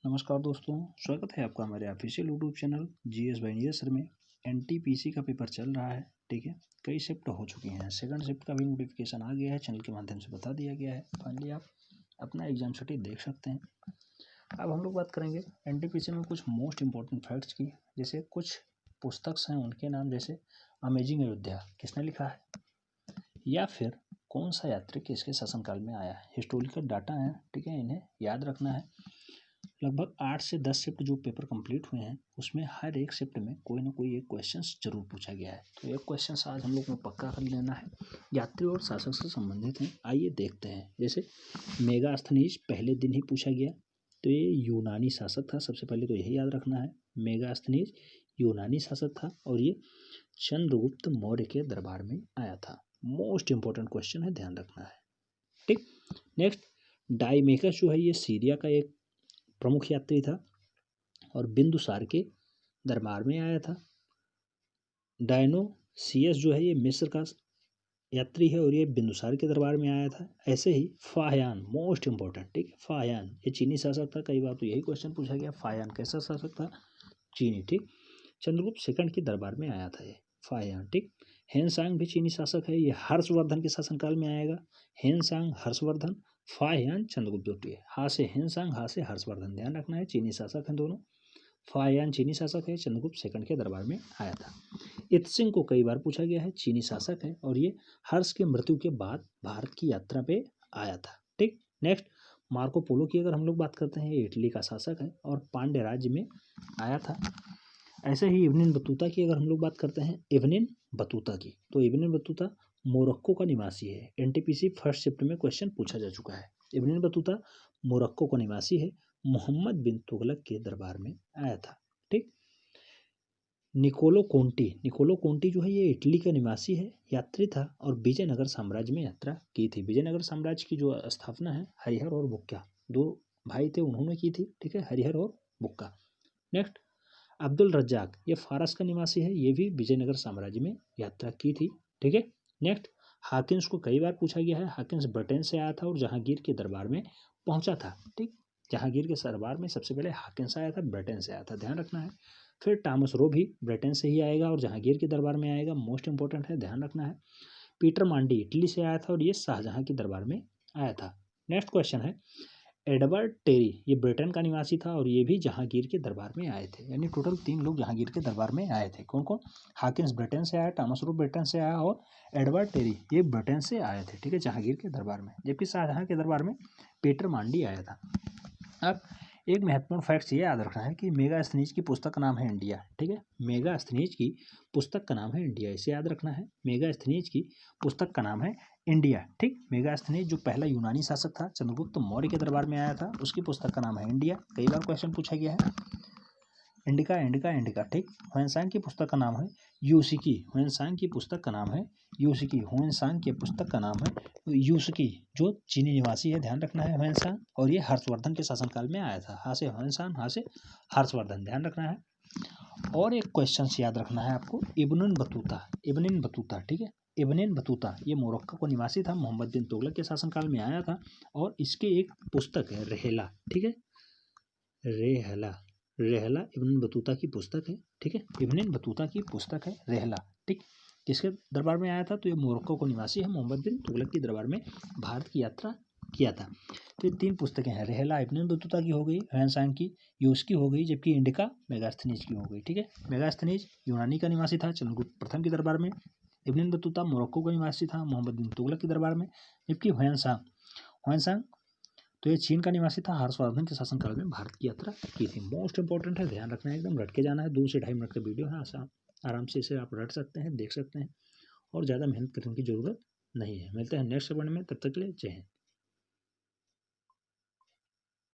नमस्कार दोस्तों, स्वागत है आपका हमारे official YouTube channel GS bye Neeraj sir में। एनटीपीसी का पेपर चल रहा है, ठीक है। कई शिफ्ट हो चुकी हैं, सेकंड शिफ्ट का भी नोटिफिकेशन आ गया है, चैनल के माध्यम से बता दिया गया है। फाइनली आप अपना एग्जाम शेड्यूल देख सकते हैं। अब हम लोग बात करेंगे एनटीपीसी में कुछ मोस्ट इंपॉर्टेंट फैक्ट्स की, जैसे कुछ पुस्तक हैं उनके नाम, जैसे अमेजिंग अयोध्या किसने लिखा है, या फिर कौन सा यात्री किसके शासनकाल में आया है। हिस्टोरिकल डाटा है, ठीक है, इन्हें याद रखना है। लगभग 8 से 10 शिफ्ट जो पेपर कंप्लीट हुए हैं उसमें हर एक शिफ्ट में कोई ना कोई एक क्वेश्चन जरूर पूछा गया है। तो एक क्वेश्चन आज हम लोग को पक्का कर लेना है, यात्री और शासक से संबंधित है। आइए देखते हैं। जैसे मेगास्थनीज पहले दिन ही पूछा गया, तो ये यूनानी शासक था। सबसे पहले तो यही याद रखना है, मेगास्थनीज यूनानी शासक था और ये चंद्रगुप्त मौर्य के दरबार में आया था। मोस्ट इंपॉर्टेंट क्वेश्चन है, ध्यान रखना है, ठीक। नेक्स्ट, डाइमेकस जो है ये सीरिया का एक प्रमुख यात्री था और बिंदुसार के दरबार में आया था। डायनोसियस जो है ये मिस्र का यात्री है और ये बिंदुसार के दरबार में आया था। ऐसे ही फाहियान, मोस्ट इंपॉर्टेंट, ठीक है। फाहियान ये चीनी शासक था, कई बार तो यही क्वेश्चन पूछा गया, फाहियान कैसा शासक था, चीनी, ठीक। चंद्रगुप्त सेकंड के दरबार में आया था ये फाहियान, ठीक। हेनसांग भी चीनी शासक है, ये हर्षवर्धन के शासनकाल में आएगा। हेनसांग हर्षवर्धन, फाहियान चंद्रगुप्त द्वितीय। हा से हेनसांग, हा से हर्षवर्धन, ध्यान रखना है, चीनी शासक हैं दोनों। फाहियान चीनी शासक है, चंद्रगुप्त सेकंड के दरबार में आया था। इत्सिंग को कई बार पूछा गया है, चीनी शासक है और ये हर्ष के मृत्यु के बाद भारत की यात्रा पे आया था, ठीक। नेक्स्ट, मार्को पोलो की अगर हम लोग बात करते हैं, ये इटली का शासक है और पांड्य राज्य में आया था। ऐसे ही इब्न बतूता की अगर हम लोग बात करते हैं, इब्न बतूता की, तो इब्न बतूता मोरक्को का निवासी है। एनटीपीसी फर्स्ट शिफ्ट में क्वेश्चन पूछा जा चुका है। इब्न बतूता मोरक्को का निवासी है, मोहम्मद बिन तुगलक के दरबार में आया था, ठीक। निकोलो कोंटी जो है ये इटली का निवासी है, यात्री था और विजयनगर साम्राज्य में यात्रा की थी। विजयनगर साम्राज्य की जो स्थापना है हरिहर और बुक्का, दो भाई थे, उन्होंने की थी, ठीक है, हरिहर और बुक्का। नेक्स्ट, अब्दुल रज्जाक ये फारस का निवासी है, ये भी विजयनगर साम्राज्य में यात्रा की थी, ठीक है। नेक्स्ट, हाकिन्स को कई बार पूछा गया है। हाकिन्स ब्रिटेन से आया था और जहांगीर के दरबार में पहुंचा था, ठीक। जहांगीर के दरबार में सबसे पहले हाकिन्स आया था, ब्रिटेन से आया था, ध्यान रखना है। फिर टॉमस रो भी ब्रिटेन से ही आएगा और जहांगीर के दरबार में आएगा, मोस्ट इंपॉर्टेंट है, ध्यान रखना है। पीटर मांडी इटली से आया था और ये शाहजहां के दरबार में आया था। नेक्स्ट क्वेश्चन है, एडवर्ड टेरी ये ब्रिटेन का निवासी था और ये भी जहांगीर के दरबार में आए थे। यानी टोटल 3 लोग जहांगीर के दरबार में आए थे। कौन कौन? हाकिन्स ब्रिटेन से आया, टॉमस रो ब्रिटेन से आया और एडवर्ड टेरी ये ब्रिटेन से आए थे, ठीक है, जहांगीर के दरबार में। जबकि शाहजहां के दरबार में पीटर मांडी आया था। अब एक महत्वपूर्ण फैक्ट ये याद रखना है कि मेगास्थनीज की पुस्तक का नाम है इंडिया, ठीक है। मेगास्थनीज की पुस्तक का नाम है इंडिया, इसे याद रखना है। मेगास्थनीज की पुस्तक का नाम है इंडिया, ठीक। मेगास्थनीज जो पहला यूनानी शासक था, चंद्रगुप्त मौर्य के दरबार में आया था, उसकी पुस्तक का नाम है इंडिया। कई बार क्वेश्चन पूछा गया है, इंडिका इंडिका इंडिका, ठीक। ह्वेनसांग की पुस्तक का नाम है यूसिकी, ह्वेनसांग की पुस्तक का नाम है यूसिकी, ह्वेनसांग की पुस्तक का नाम है यूसिकी, जो चीनी निवासी है, ध्यान रखना है ह्वेनसांग। और ये हर्षवर्धन के शासनकाल में आया था, हाँ से ह्वेनसांग, हाँ से हर्षवर्धन, ध्यान रखना है। और एक क्वेश्चन याद रखना है आपको, इब्न बतूता, इब्न बतूता, ठीक है। इब्न बतूता ये मोरक्को का निवासी था, मोहम्मद बिन तुगलक के शासनकाल में आया था और इसके एक पुस्तक है रेहला, ठीक है, रेहला, रेहला इब्न बतूता की पुस्तक है, ठीक है। इब्न बतूता की पुस्तक है रेहला, ठीक। किसके दरबार में आया था? तो ये मोरक्को को निवासी है, मोहम्मद बिन तुगलक के दरबार में भारत की यात्रा किया था। तो ये 3 पुस्तकें हैं, रेहला इब्न बतूता की हो गई, ह्वेनसांग की यूस की हो गई, जबकि इंडिका मेगास्थनीज की हो गई, ठीक है। मेगास्थनीज यूनानी का निवासी था, चंद्रगुप्त प्रथम के दरबार में। इब्न बतूता मोरक्को का निवासी था, मोहम्मद बिन तुगलक के दरबार में। जबकि ह्वेनसांग, ह्वेनसांग तो ये चीन का निवासी था, हर्षवर्धन के शासनकाल में भारत की यात्रा की थी। मोस्ट इंपॉर्टेंट है, ध्यान रखना है, एकदम रट के जाना है। 2 से 2.5 मिनट का वीडियो है, आराम से इसे आप रट सकते हैं, देख सकते हैं और ज़्यादा मेहनत करने की जरूरत नहीं है। मिलते हैं नेक्स्ट वन में, तब तक के लिए जय हिंद।